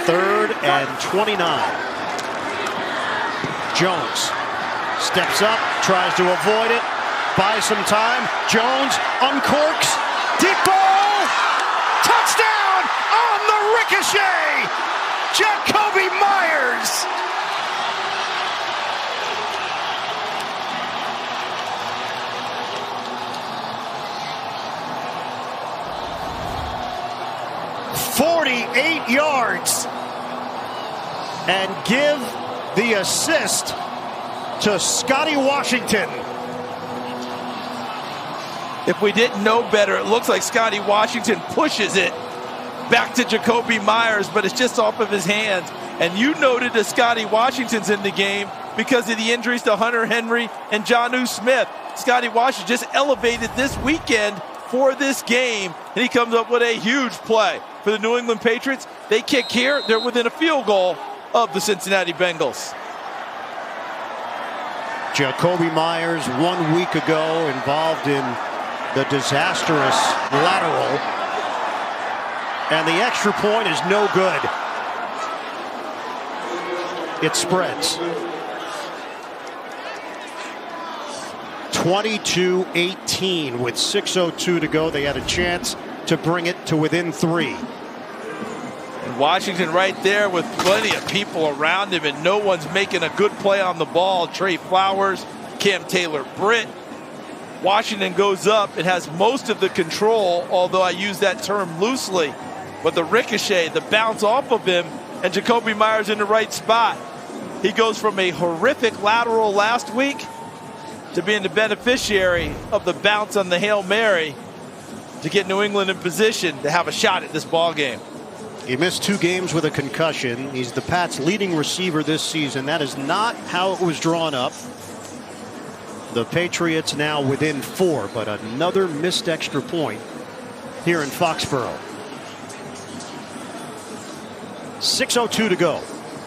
3rd and 29. Jones steps up, tries to avoid it, buys some time. Jones uncorks, deep ball, touchdown on the ricochet, Jakobi Meyers. "48 yards, and give the assist to Scotty Washington." If we didn't know better, it looks like Scotty Washington pushes it back to Jakobi Meyers, but it's just off of his hands. And you noted that Scotty Washington's in the game because of the injuries to Hunter Henry and Jonnu Smith. Scotty Washington just elevated this weekend for this game, and he comes up with a huge play for the New England Patriots. They kick here, they're within a field goal of the Cincinnati Bengals. Jakobi Meyers 1 week ago involved in the disastrous lateral, and the extra point is no good. It spreads. 22-18 with 6:02 to go. They had a chance to bring it to within 3. And Washington right there with plenty of people around him, and no one's making a good play on the ball. Trey Flowers, Cam Taylor-Britt. Washington goes up and has most of the control, although I use that term loosely. But the ricochet, the bounce off of him, and Jakobi Meyers in the right spot. He goes from a horrific lateral last week to being the beneficiary of the bounce on the Hail Mary to get New England in position to have a shot at this ball game. He missed 2 games with a concussion. He's the Pats' leading receiver this season. That is not how it was drawn up. The Patriots now within 4, but another missed extra point here in Foxborough. 6:02 to go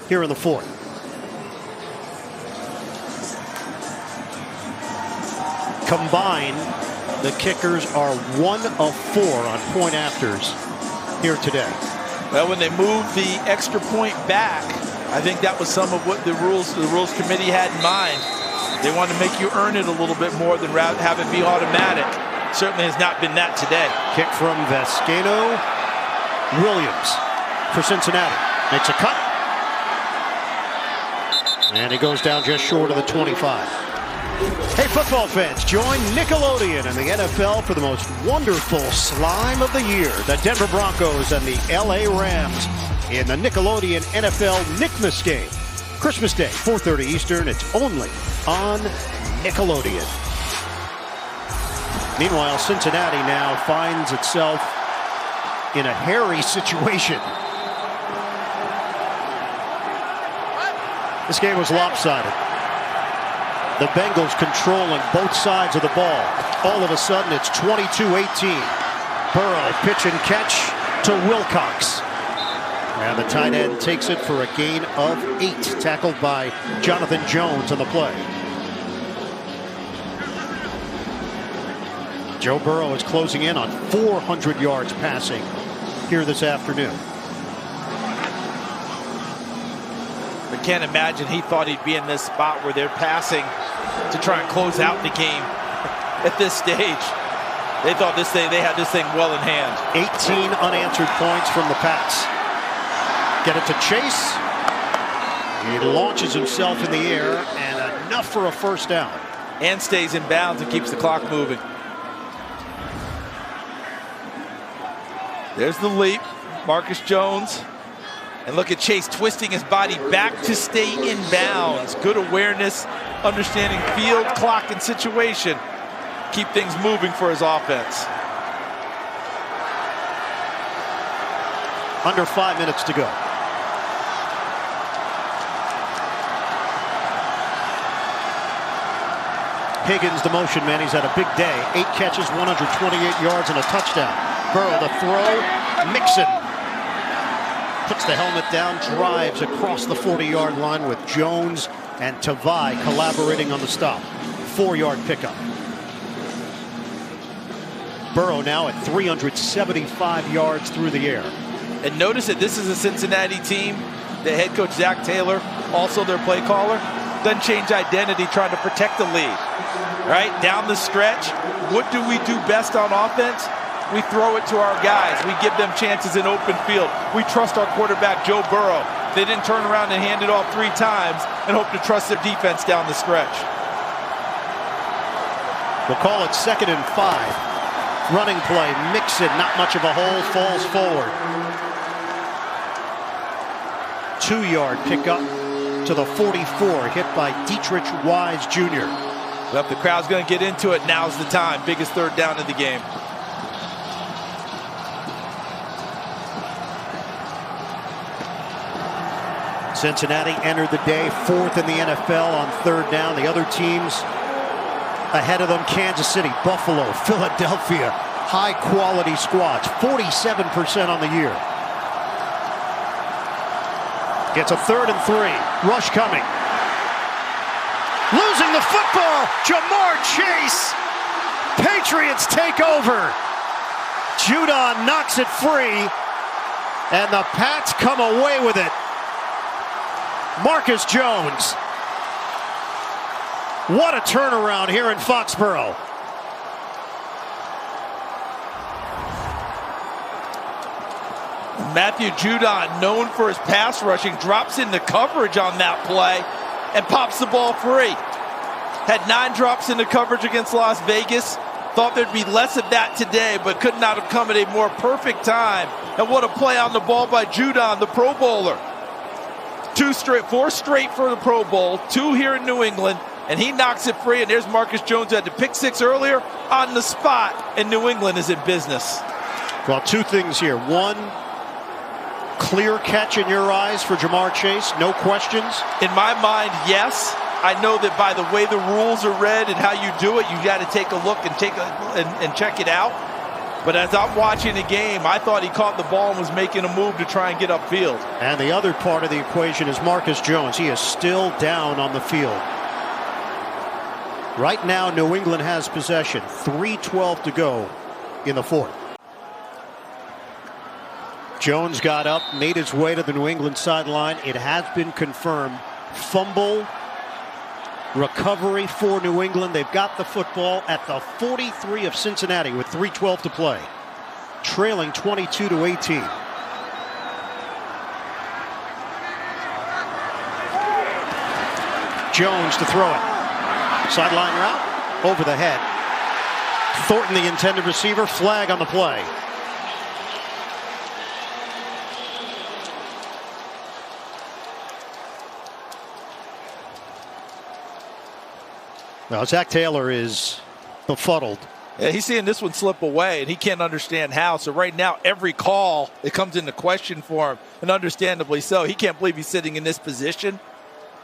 here in the 4th. Combined, the kickers are 1 of 4 on point afters here today. Well, when they moved the extra point back, I think that was some of what the rules committee had in mind. They want to make you earn it a little bit more than have it be automatic. Certainly has not been that today. Kick from Vescano. Williams for Cincinnati. Makes a cut. And he goes down just short of the 25. Hey, football fans, join Nickelodeon and the NFL for the most wonderful slime of the year. The Denver Broncos and the LA Rams in the Nickelodeon NFL Nickmas game. Christmas Day, 4:30 Eastern. It's only on Nickelodeon. Meanwhile, Cincinnati now finds itself in a hairy situation. This game was lopsided. The Bengals controlling both sides of the ball. All of a sudden, it's 22-18. Burrow pitch and catch to Wilcox. And the tight end takes it for a gain of 8. Tackled by Jonathan Jones on the play. Joe Burrow is closing in on 400 yards passing here this afternoon. I can't imagine he thought he'd be in this spot where they're passing to try and close out the game at this stage. They thought they had this thing well in hand. 18 unanswered points from the Pats. Get it to Chase. He launches himself in the air, and enough for a first down. And stays in bounds and keeps the clock moving. There's the leap. Marcus Jones. And look at Chase twisting his body back to stay in bounds. Good awareness, understanding field, clock, and situation. Keep things moving for his offense. Under 5 minutes to go. Higgins, the motion man, he's had a big day. 8 catches, 128 yards, and a touchdown. Burrow, the throw. Mixon puts the helmet down, drives across the 40-yard line with Jones and Tavai collaborating on the stop. 4-yard pickup. Burrow now at 375 yards through the air. And notice that this is a Cincinnati team. The head coach, Zach Taylor, also their play caller, doesn't change identity trying to protect the lead. Right? Down the stretch, what do we do best on offense? We throw it to our guys. We give them chances in open field. We trust our quarterback, Joe Burrow. They didn't turn around and hand it off 3 times and hope to trust their defense down the stretch. We'll call it 2nd and 5. Running play, Mixon, not much of a hole, falls forward. 2-yard pickup to the 44, hit by Dietrich Wise Jr. Well, if the crowd's going to get into it, now's the time. Biggest 3rd down of the game. Cincinnati entered the day 4th in the NFL on 3rd down. The other teams ahead of them, Kansas City, Buffalo, Philadelphia, high-quality squads, 47% on the year. Gets a 3rd and 3. Rush coming. Losing the football. Jamar Chase. Patriots take over. Judon knocks it free. And the Pats come away with it. Marcus Jones. What a turnaround here in Foxborough. Matthew Judon, known for his pass rushing, drops into coverage on that play and pops the ball free. Had 9 drops into coverage against Las Vegas. Thought there'd be less of that today, but could not have come at a more perfect time. And what a play on the ball by Judon, the Pro Bowler. 4 straight for the Pro Bowl, 2 here in New England, and he knocks it free. And there's Marcus Jones, who had the pick 6 earlier, on the spot, and New England is in business. Well, 2 things here. 1, clear catch in your eyes for Jamar Chase, no questions? In my mind, yes. I know that by the way the rules are read and how you do it, you got to take a look and check it out. But as I'm watching the game, I thought he caught the ball and was making a move to try and get upfield. And the other part of the equation is Marcus Jones. He is still down on the field. Right now, New England has possession. 3:12 to go in the 4th. Jones got up, made his way to the New England sideline. It has been confirmed. Fumble recovery for New England. They've got the football at the 43 of Cincinnati with 3:12 to play. Trailing 22-18. Jones to throw it. Sideline route, over the head. Thornton, the intended receiver, flag on the play. Now, Zach Taylor is befuddled. Yeah, he's seeing this one slip away, and he can't understand how. So right now, every call, it comes into question for him, and understandably so. He can't believe he's sitting in this position,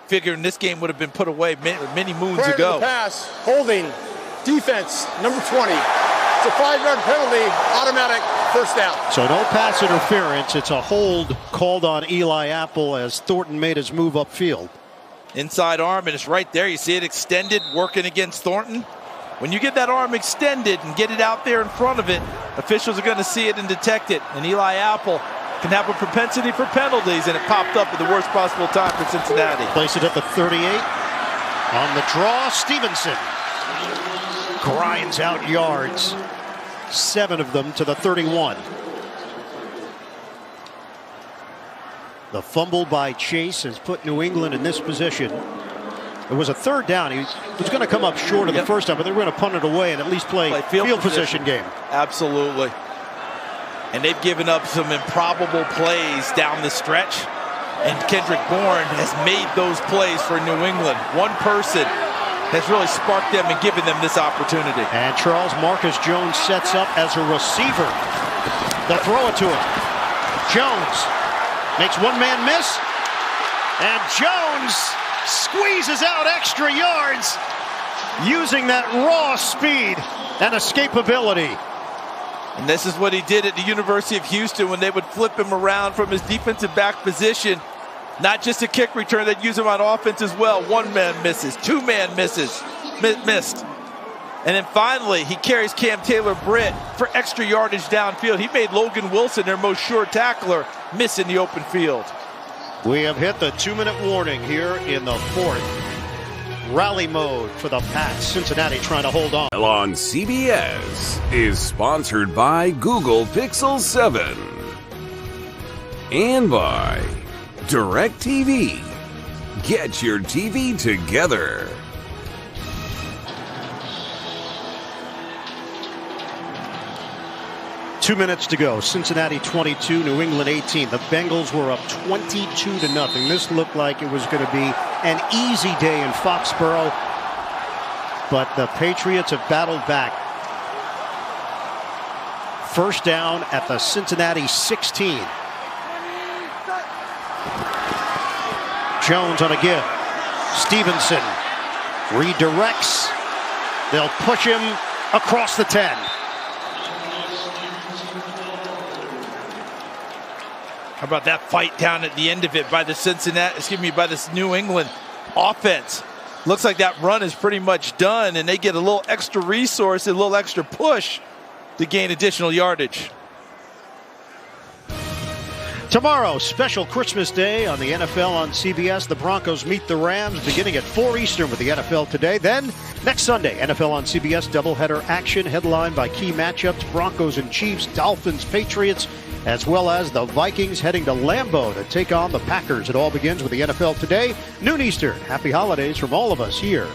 figuring this game would have been put away many moons ago. Pass, holding, defense, number 20. It's a 5-yard penalty, automatic first down. So no pass interference. It's a hold called on Eli Apple as Thornton made his move upfield. Inside arm, and it's right there. You see it extended, working against Thornton. When you get that arm extended and get it out there in front of it, officials are going to see it and detect it. And Eli Apple can have a propensity for penalties, and it popped up at the worst possible time for Cincinnati. Place it at the 38. On the draw, Stevenson grinds out yards. 7 of them to the 31. The fumble by Chase has put New England in this position. It was a 3rd down. He was going to come up short of the first time, but they were going to punt it away and at least play field position game. Absolutely. And they've given up some improbable plays down the stretch. And Kendrick Bourne has made those plays for New England. One person has really sparked them and given them this opportunity. And Charles, Marcus Jones sets up as a receiver. They'll throw it to him. Jones makes one man miss. And Jones squeezes out extra yards using that raw speed and escapability. And this is what he did at the University of Houston when they would flip him around from his defensive back position. Not just a kick return, they'd use him on offense as well. 1 man misses, 2 man misses, missed. And then finally, he carries Cam Taylor-Britt for extra yardage downfield. He made Logan Wilson, their most sure tackler, miss in the open field. We have hit the 2-minute warning here in the fourth. Rally mode for the Pats. Cincinnati trying to hold on. On CBS is sponsored by Google Pixel 7 and by DirecTV. Get your TV together. Two minutes to go. Cincinnati 22, New England 18. The Bengals were up 22-0. This looked like it was going to be an easy day in Foxborough, but the Patriots have battled back. First down at the Cincinnati 16. Jones on a give. Stevenson redirects. They'll push him across the 10. How about that fight down at the end of it by the by this New England offense? Looks like that run is pretty much done, and they get a little extra resource, a little extra push to gain additional yardage. Tomorrow, special Christmas Day on the NFL on CBS. The Broncos meet the Rams beginning at 4 Eastern with the NFL Today. Then, next Sunday, NFL on CBS doubleheader action headlined by key matchups, Broncos and Chiefs, Dolphins, Patriots, as well as the Vikings heading to Lambeau to take on the Packers. It all begins with the NFL Today, noon Eastern. Happy holidays from all of us here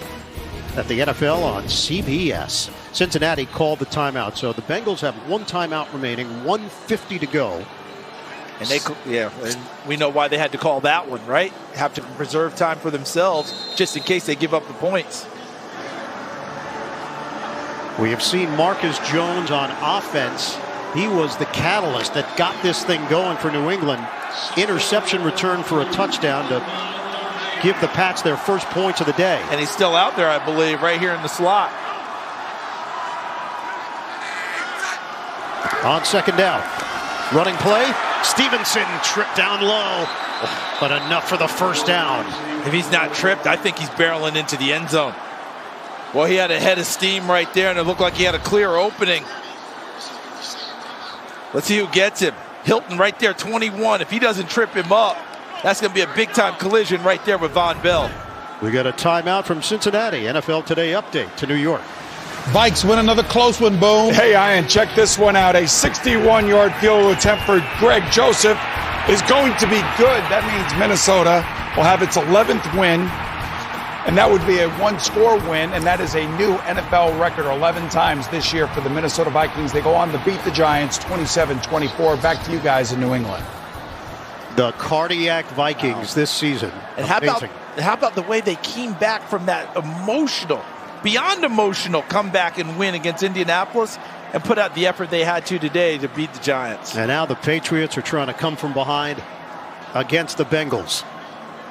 at the NFL on CBS. Cincinnati called the timeout, so the Bengals have one timeout remaining, 1:50 to go. And and we know why they had to call that one, right? Have to preserve time for themselves just in case they give up the points. We have seen Marcus Jones on offense. He was the catalyst that got this thing going for New England. Interception return for a touchdown to give the Pats their first points of the day. And he's still out there, I believe, right here in the slot. On second down. Running play. Stevenson tripped down low, but enough for the first down. If he's not tripped, I think he's barreling into the end zone. Well, he had a head of steam right there, and it looked like he had a clear opening. Let's see who gets him. Hilton right there, 21. If he doesn't trip him up, that's going to be a big-time collision right there with Von Bell. We got a timeout from Cincinnati. NFL Today update to New York. Vikes win another close one, Boom. Hey, Ian, check this one out. A 61-yard field goal attempt for Greg Joseph is going to be good. That means Minnesota will have its 11th win, and that would be a one-score win, and that is a new NFL record 11 times this year for the Minnesota Vikings. They go on to beat the Giants 27-24. Back to you guys in New England. The cardiac Vikings this season. And how about the way they came back from that beyond emotional comeback and win against Indianapolis and put out the effort they had to today to beat the Giants. And now the Patriots are trying to come from behind against the Bengals.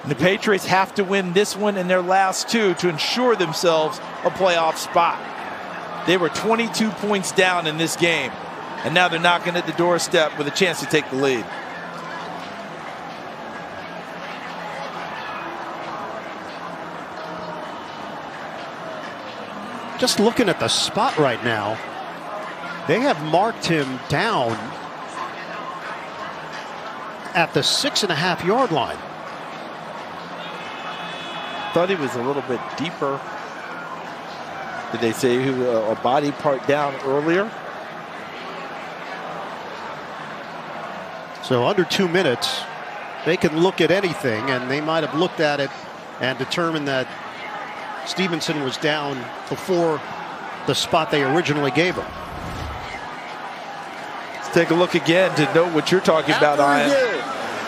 The Patriots have to win this one and their last two to ensure themselves a playoff spot. They were 22 points down in this game, and now they're knocking at the doorstep with a chance to take the lead. Just looking at the spot right now, they have marked him down at the 6.5-yard line. Thought he was a little bit deeper. Did they say a body part down earlier? So under 2 minutes, they can look at anything, and they might have looked at it and determined that Stevenson was down before the spot they originally gave him. Let's take a look again to know what you're talking about, Ian.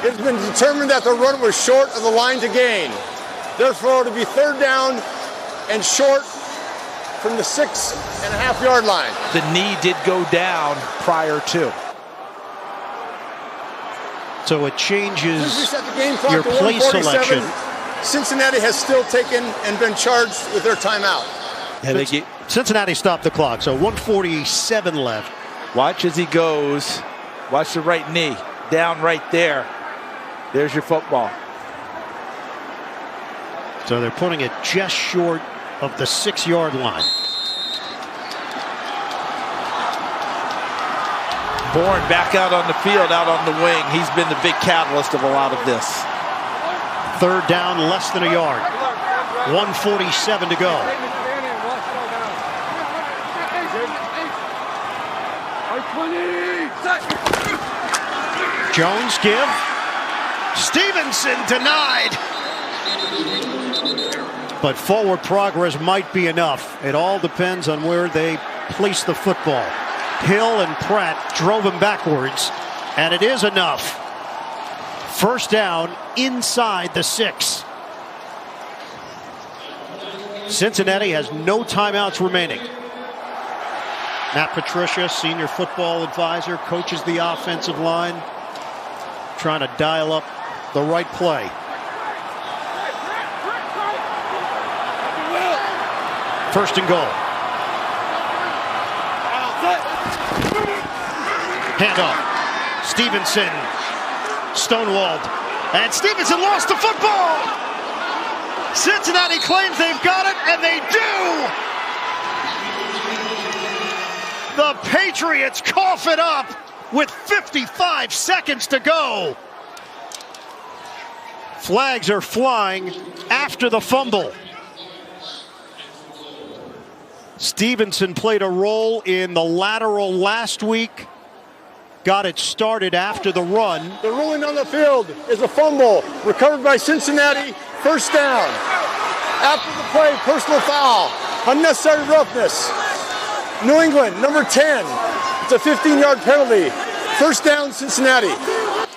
It's been determined that the run was short of the line to gain. Therefore, to be third down and short from the 6.5-yard line. The knee did go down prior to. So it changes Reset the game clock your to play 147. selection. Cincinnati has still taken and been charged with their timeout. And Cincinnati stopped the clock, so 147 left. Watch as he goes. Watch the right knee. Down right there. There's your football. So they're putting it just short of the 6-yard line. Bourne back out on the field, out on the wing. He's been the big catalyst of a lot of this. Third down, less than a yard. 1:47 to go. Jones give. Stevenson denied. But forward progress might be enough. It all depends on where they place the football. Hill and Pratt drove him backwards, and it is enough. First down inside the 6. Cincinnati has no timeouts remaining. Matt Patricia, senior football advisor, coaches the offensive line, trying to dial up the right play. First and goal. Handoff. Stevenson stonewalled. And Stevenson lost the football. Cincinnati claims they've got it, and they do. The Patriots cough it up with 55 seconds to go. Flags are flying after the fumble. Stevenson played a role in the lateral last week. Got it started after the run. The ruling on the field is a fumble recovered by Cincinnati. First down. After the play, personal foul. Unnecessary roughness. New England, number 10. It's a 15-yard penalty. First down, Cincinnati.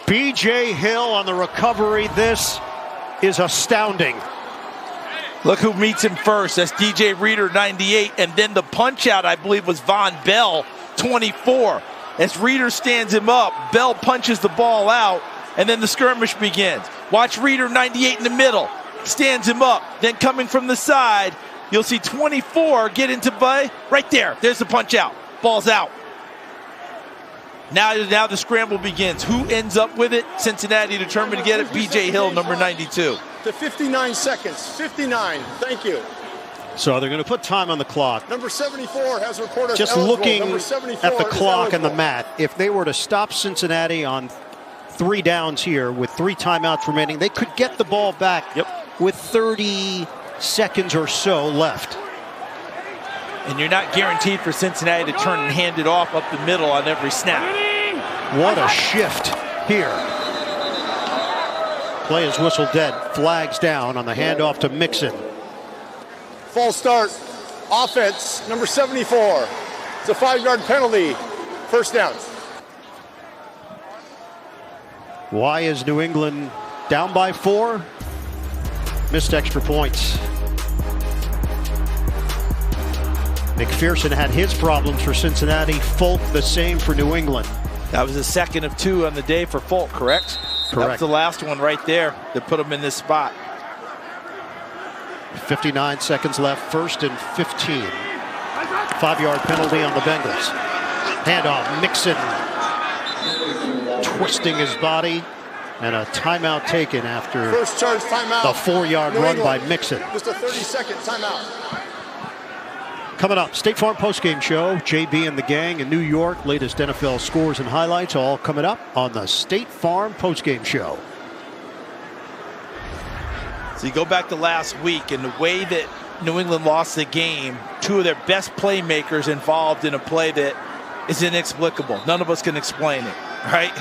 B.J. Hill on the recovery. This is astounding. Look who meets him first. That's DJ Reader, 98. And then the punch out, I believe, was Von Bell, 24. As Reader stands him up, Bell punches the ball out, and then the skirmish begins. Watch Reader, 98 in the middle, stands him up. Then coming from the side, you'll see 24 get into play. Right there, there's the punch out. Ball's out. Now the scramble begins. Who ends up with it? Cincinnati determined to get it. B.J. Hill, number 92. To 59 seconds. 59. Thank you. So they're going to put time on the clock. Number 74 has reported just eligible. looking at the clock and the eligible. mat. If they were to stop Cincinnati on 3 downs here with 3 timeouts remaining, they could get the ball back with 30 seconds or so left. And you're not guaranteed for Cincinnati to turn and hand it off up the middle on every snap. What a shift here. Play is whistled dead. Flags down on the handoff to Mixon. False start. Offense, number 74. It's a 5-yard penalty. First down. Why is New England down by 4? Missed extra points. McPherson had his problems for Cincinnati. Folk the same for New England. That was the second of 2 on the day for Folk, correct? That was the last one right there that put him in this spot. 59 seconds left, first and 15. 5-yard penalty on the Bengals. Handoff, Mixon twisting his body, and a timeout taken after first charge timeout. The 4-yard run by Mixon. Just a 30-second timeout. Coming up, State Farm postgame show. JB and the gang in New York. Latest NFL scores and highlights all coming up on the State Farm postgame show. So you go back to last week, and the way that New England lost the game, 2 of their best playmakers involved in a play that is inexplicable. None of us can explain it, right?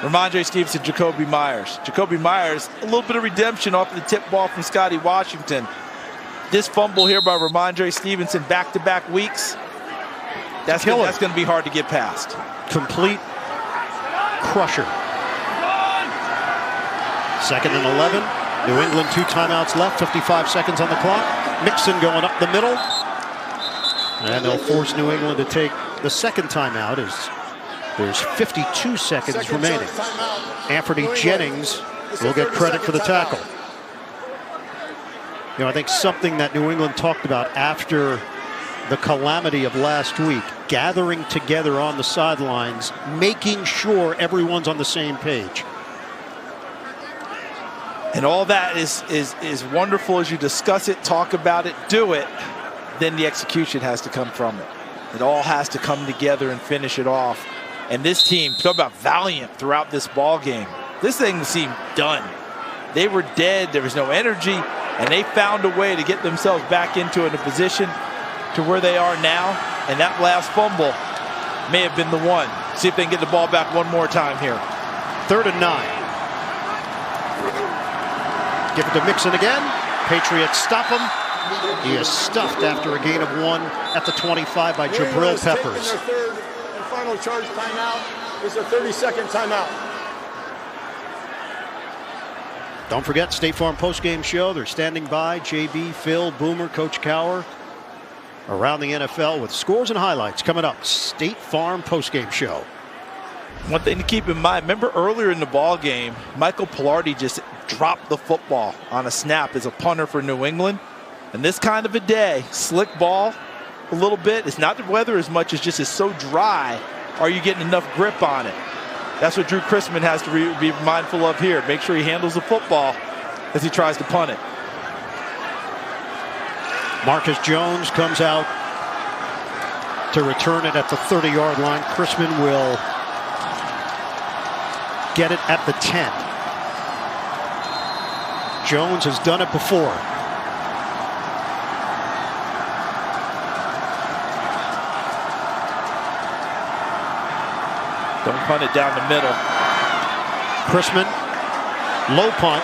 Ramondre Stevenson, Jacoby Myers. Jacoby Myers, a little bit of redemption off the tip ball from Scotty Washington. This fumble here by Ramondre Stevenson, back-to-back weeks, that's going to be hard to get past. Complete crusher. 2nd and 11. New England 2 timeouts left, 55 seconds on the clock. Mixon going up the middle. And they'll force New England to take the second timeout as there's 52 seconds remaining. Anthony Jennings will get credit for the tackle. You know, I think something that New England talked about after the calamity of last week, gathering together on the sidelines, making sure everyone's on the same page. And all that is wonderful as you discuss it, talk about it, do it. Then the execution has to come from it. It all has to come together and finish it off. And this team, talk about valiant throughout this ball game. This thing seemed done. They were dead. There was no energy, and they found a way to get themselves back into a position to where they are now. And that last fumble may have been the one. See if they can get the ball back one more time here. 3rd and 9. Give it to Mixon again. Patriots stop him. He is stuffed after a gain of 1 at the 25 by Jabril Peppers. Their third and final charge timeout. This is a 30-second timeout. Don't forget, State Farm postgame show. They're standing by. JB, Phil, Boomer, Coach Cower. Around the NFL with scores and highlights coming up. State Farm postgame show. One thing to keep in mind, remember earlier in the ball game, Michael Pilardi just dropped the football on a snap as a punter for New England. And this kind of a day, slick ball a little bit. It's not the weather as much as just it's so dry. Are you getting enough grip on it? That's what Drew Chrisman has to be mindful of here. Make sure he handles the football as he tries to punt it. Marcus Jones comes out to return it at the 30-yard line. Chrisman will get it at the 10. Jones has done it before. Don't punt it down the middle. Chrisman, low punt.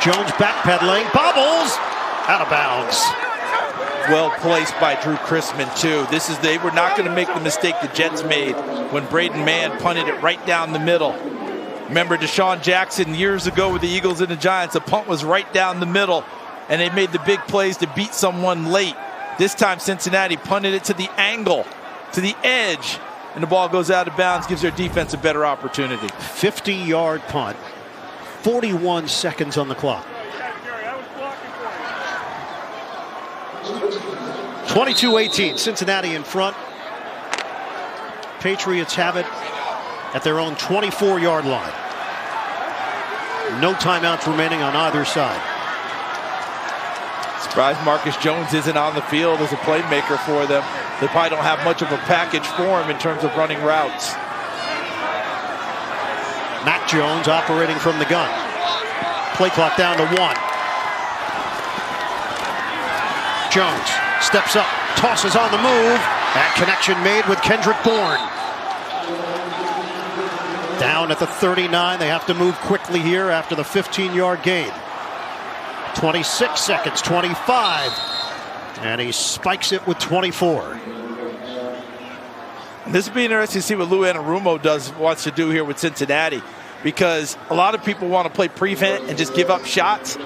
Jones backpedaling, bobbles, out of bounds. Well placed by Drew Chrisman too. They were not going to make the mistake the Jets made when Braden Mann punted it right down the middle. Remember Deshaun Jackson years ago with the Eagles and the Giants, the punt was right down the middle, and they made the big plays to beat someone late. This time Cincinnati punted it to the angle, to the edge, and the ball goes out of bounds, gives their defense a better opportunity. 50-yard punt, 41 seconds on the clock. 22-18, Cincinnati in front. Patriots have it at their own 24-yard line. No timeouts remaining on either side. Surprised Marcus Jones isn't on the field as a playmaker for them. They probably don't have much of a package for him in terms of running routes. Mac Jones operating from the gun. Play clock down to 1. Jones steps up, tosses on the move, and connection made with Kendrick Bourne. Down at the 39, they have to move quickly here after the 15-yard gain. 26 seconds, 25, and he spikes it with 24. This will be interesting to see what Lou Anarumo wants to do here with Cincinnati, because a lot of people want to play prevent and just give up shots.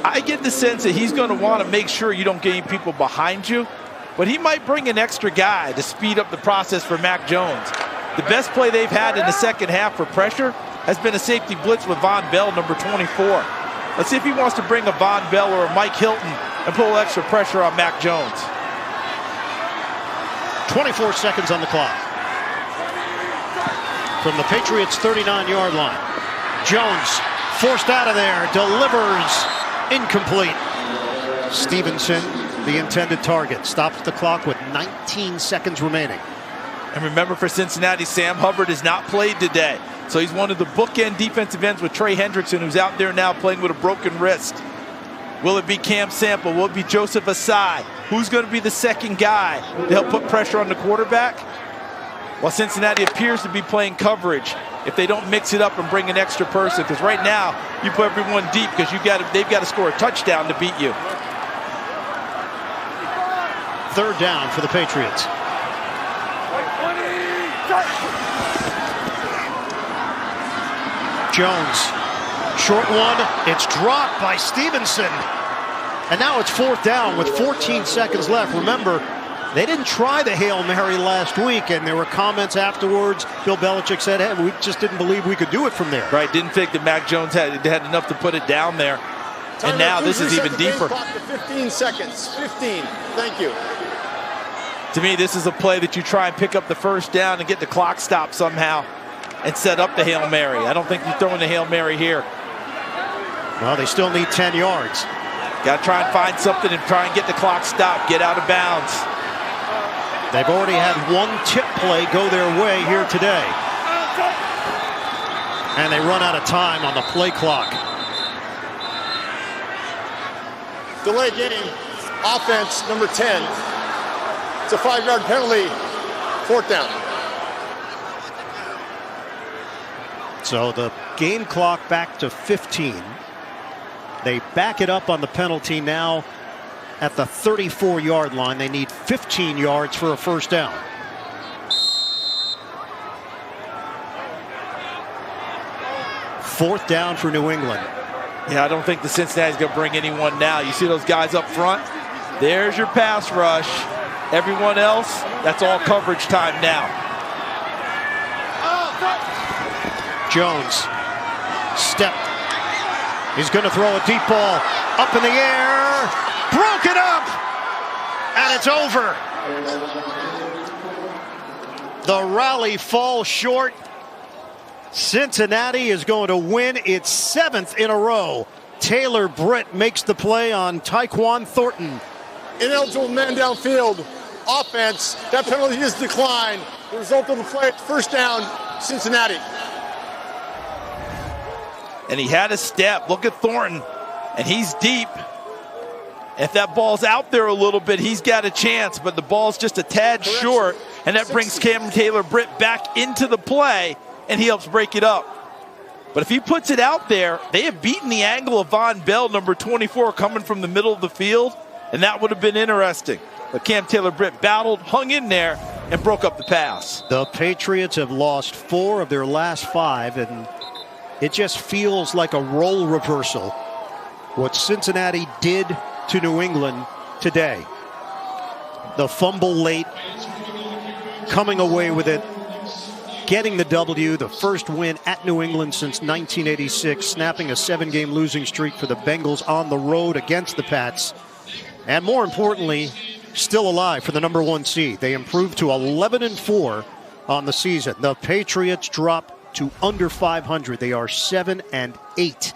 I get the sense that he's going to want to make sure you don't gain people behind you, but he might bring an extra guy to speed up the process for Mac Jones. The best play they've had in the second half for pressure has been a safety blitz with Von Bell, number 24. Let's see if he wants to bring a Von Bell or a Mike Hilton and put a little extra pressure on Mac Jones. 24 seconds on the clock. From the Patriots' 39-yard line. Jones forced out of there, delivers, incomplete. Stevenson, the intended target, stops the clock with 19 seconds remaining. And remember, for Cincinnati, Sam Hubbard has not played today. So he's one of the bookend defensive ends with Trey Hendrickson, who's out there now playing with a broken wrist. Will it be Cam Sample? Will it be Joseph Asai? Who's going to be the second guy to help put pressure on the quarterback? Well, Cincinnati appears to be playing coverage if they don't mix it up and bring an extra person, because right now you put everyone deep because they've got to score a touchdown to beat you. 3rd down for the Patriots. Jones, short one, it's dropped by Stevenson. And now it's 4th down with 14 seconds left. Remember, they didn't try the Hail Mary last week, and there were comments afterwards. Bill Belichick said, hey, we just didn't believe we could do it from there. Right, didn't think that Mac Jones had enough to put it down there. And now this is even deeper. 15 seconds, 15, thank you. To me, this is a play that you try and pick up the 1st down and get the clock stopped somehow and set up the Hail Mary. I don't think you're throwing the Hail Mary here. Well, they still need 10 yards. Got to try and find something and try and get the clock stopped, get out of bounds. They've already had one tip play go their way here today. And they run out of time on the play clock. Delay game, offense, number 10. It's a 5-yard penalty, 4th down. So the game clock back to 15. They back it up on the penalty now at the 34-yard line. They need 15 yards for a first down. Fourth down for New England. Yeah, I don't think the Cincinnati's going to bring anyone now. You see those guys up front? There's your pass rush. Everyone else, that's all coverage time now. Jones, step. He's going to throw a deep ball up in the air. Broken up, and it's over. The rally falls short. Cincinnati is going to win its 7th in a row. Taylor Britt makes the play on Tyquan Thornton. Ineligible man downfield. Offense, that penalty is declined. The result of the play, first down, Cincinnati. And he had a step. Look at Thornton, and he's deep. If that ball's out there a little bit, he's got a chance, but the ball's just a tad short, and that brings Cameron Taylor Britt back into the play, and he helps break it up. But if he puts it out there, they have beaten the angle of Von Bell, number 24, coming from the middle of the field, and that would have been interesting. But Cam Taylor Britt battled, hung in there, and broke up the pass. The Patriots have lost 4 of their last 5, and it just feels like a role reversal. What Cincinnati did to New England today. The fumble late, coming away with it, getting the W, the first win at New England since 1986, snapping a 7-game losing streak for the Bengals on the road against the Pats. And more importantly, still alive for the number 1 seed. They improved to 11-4 on the season. The Patriots drop to under 500. They are 7-8.